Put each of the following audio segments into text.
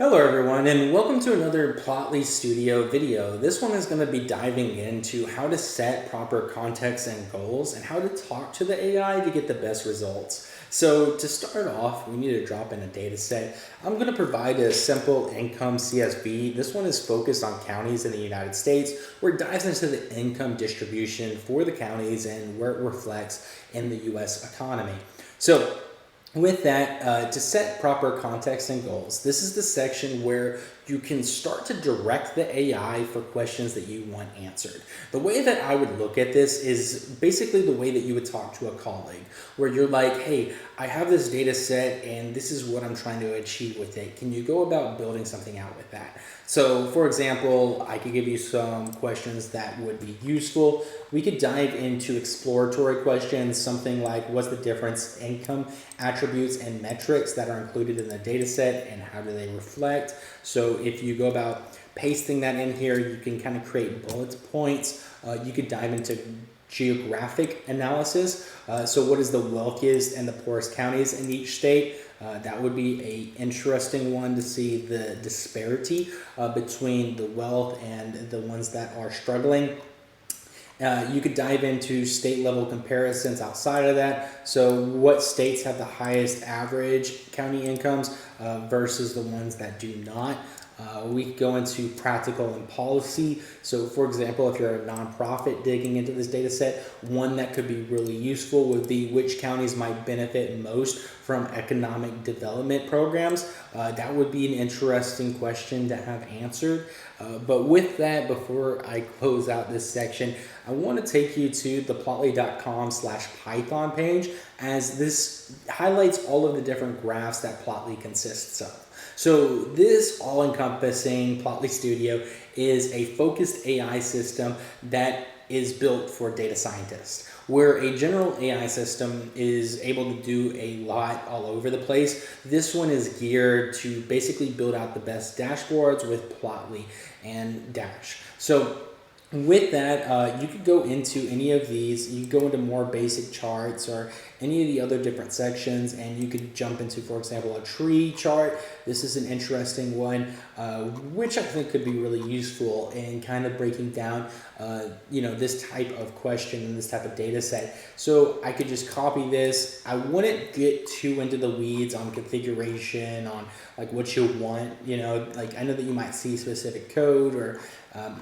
Hello everyone and welcome to another Plotly Studio video. This one is going to be diving into how to set proper context and goals and how to talk to the AI to get the best results. So to start off, we need to drop in a data set. I'm going to provide a simple income CSV. This one is focused on counties in the United States, where it dives into the income distribution for the counties and where it reflects in the US economy. So with that, to set proper context and goals, this is the section where you can start to direct the AI for questions that you want answered. The way that I would look at this is basically the way that you would talk to a colleague, where you're like, hey, I have this data set and this is what I'm trying to achieve with it. Can you go about building something out with that? So for example, I could give you some questions that would be useful. We could dive into exploratory questions, something like what's the difference in income attributes and metrics that are included in the data set and how do they reflect. So if you go about pasting that in here, you can kind of create bullet points. You could dive into geographic analysis. So what is the wealthiest and the poorest counties in each state? That would be an interesting one to see the disparity between the wealth and the ones that are struggling. You could dive into state level comparisons outside of that. So what states have the highest average county incomes versus the ones that do not. We could go into practical and policy. So for example, if you're a nonprofit digging into this data set, one that could be really useful would be which counties might benefit most from economic development programs. That would be an interesting question to have answered. But with that, before I close out this section, I want to take you to the plotly.com/Python page, as this highlights all of the different graphs that Plotly consists of. So this all-encompassing Plotly Studio is a focused AI system that is built for data scientists, where a general AI system is able to do a lot all over the place. This one is geared to basically build out the best dashboards with Plotly and Dash. So with that, you could go into any of these. You go into more basic charts or any of the other different sections, and you could jump into, for example, a tree chart. This is an interesting one, which I think could be really useful in kind of breaking down, this type of question and this type of data set. So I could just copy this. I wouldn't get too into the weeds on configuration, on like what you want. Like I know that you might see specific code or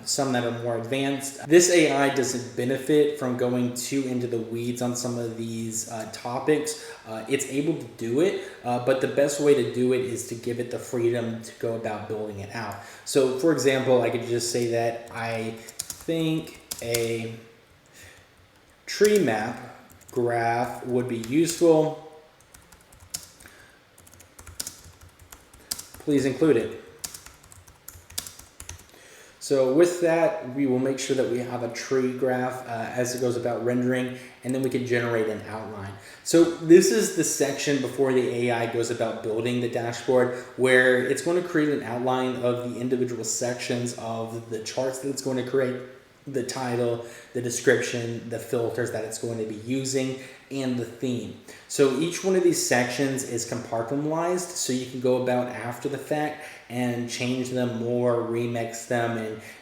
some that are more advanced. This AI doesn't benefit from going too into the weeds on some of these topics. It's able to do it, but the best way to do it is to give it the freedom to go about building it out. So for example, I could just say that I think a tree map graph would be useful. Please include it. So with that, we will make sure that we have a tree graph as it goes about rendering, and then we can generate an outline. So this is the section before the AI goes about building the dashboard, where it's going to create an outline of the individual sections of the charts that it's going to create, the title, the description, the filters that it's going to be using, and the theme. So each one of these sections is compartmentalized, so you can go about after the fact and change them more, remix them,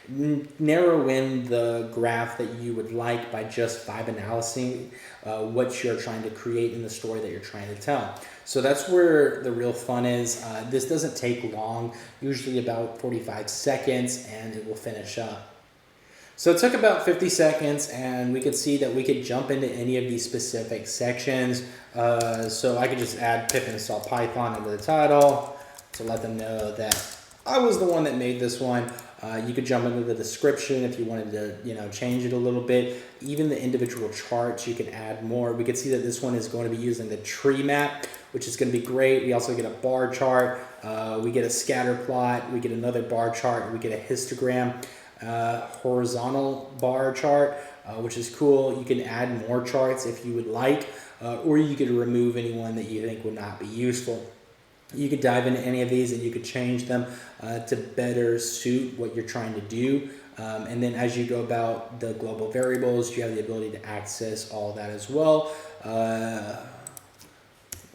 and narrow in the graph that you would like by just vibe analyzing what you're trying to create in the story that you're trying to tell. So that's where the real fun is. This doesn't take long, usually about 45 seconds, and it will finish up. So it took about 50 seconds, and we could see that we could jump into any of these specific sections. So I could just add pip install Python into the title to let them know that I was the one that made this one. You could jump into the description if you wanted to, change it a little bit. Even the individual charts, you can add more. We could see that this one is going to be using the tree map, which is going to be great. We also get a bar chart. We get a scatter plot. We get another bar chart. We get a histogram. Horizontal bar chart, which is cool. You can add more charts if you would like, or you could remove anyone that you think would not be useful. You could dive into any of these and you could change them to better suit what you're trying to do. And then as you go about the global variables, you have the ability to access all that as well.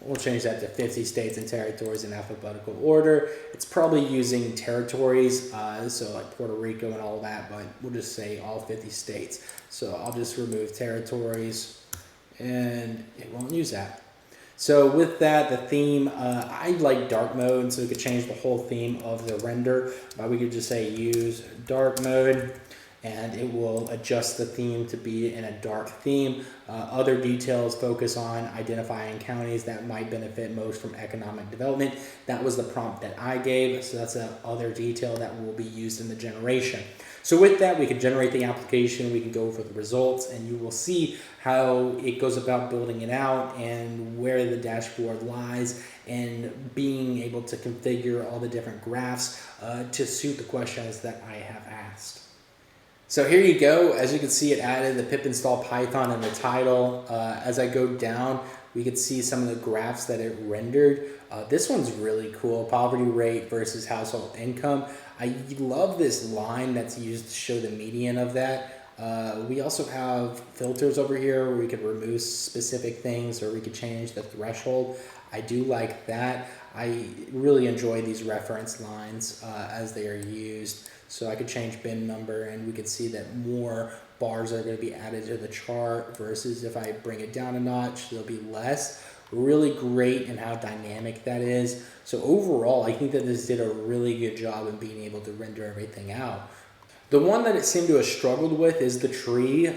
We'll change that to 50 states and territories in alphabetical order. It's probably using territories, so like Puerto Rico and all that, but we'll just say all 50 states. So I'll just remove territories, and it won't use that. So with that, the theme, I like dark mode, so we could change the whole theme of the render. We could just say use dark mode, and it will adjust the theme to be in a dark theme. Other details focus on identifying counties that might benefit most from economic development. That was the prompt that I gave, so that's another detail that will be used in the generation. So with that, we can generate the application, we can go over the results, and you will see how it goes about building it out and where the dashboard lies, and being able to configure all the different graphs to suit the questions that I have asked. So here you go. As you can see, it added the pip install Python in the title. As I go down, we could see some of the graphs that it rendered. This one's really cool. Poverty rate versus household income. I love this line that's used to show the median of that. We also have filters over here where we could remove specific things, or we could change the threshold. I do like that. I really enjoy these reference lines as they are used. So I could change bin number, and we could see that more bars are going to be added to the chart versus if I bring it down a notch, there'll be less. Really great in how dynamic that is. So overall, I think that this did a really good job in being able to render everything out. The one that it seemed to have struggled with is the tree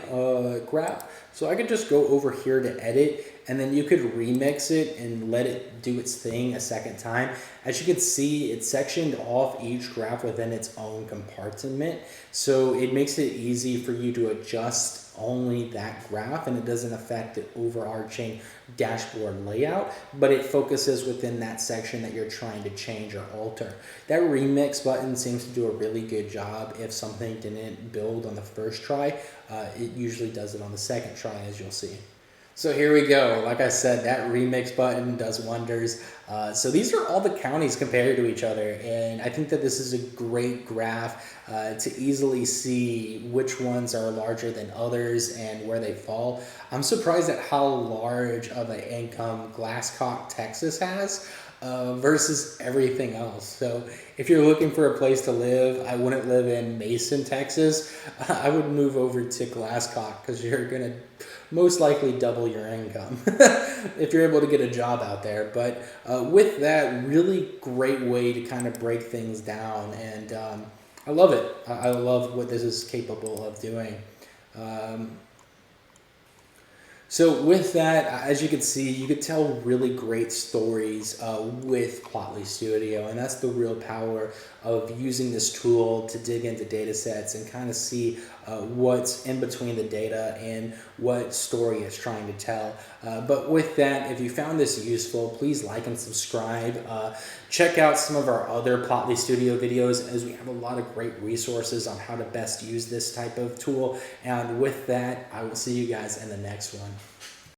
graph. So I could just go over here to edit, and then you could remix it and let it do its thing a second time. As you can see, it's sectioned off each graph within its own compartment. So it makes it easy for you to adjust only that graph, and it doesn't affect the overarching dashboard layout, but it focuses within that section that you're trying to change or alter. That remix button seems to do a really good job. If something didn't build on the first try, it usually does it on the second try, as you'll see. So here we go. Like I said, that remix button does wonders. So these are all the counties compared to each other, and I think that this is a great graph to easily see which ones are larger than others and where they fall. I'm surprised at how large of an income Glasscock, Texas has versus everything else. So if you're looking for a place to live, I wouldn't live in Mason, Texas. I would move over to Glasscock, because you're going to most likely double your income if you're able to get a job out there. But with that, really great way to kind of break things down, and I love it. I love what this is capable of doing. So with that, as you can see, you could tell really great stories with Plotly Studio, and that's the real power of using this tool to dig into data sets and kind of see what's in between the data and what story it's trying to tell. But with that, if you found this useful, please like and subscribe. Check out some of our other Plotly Studio videos, as we have a lot of great resources on how to best use this type of tool. And with that, I will see you guys in the next one.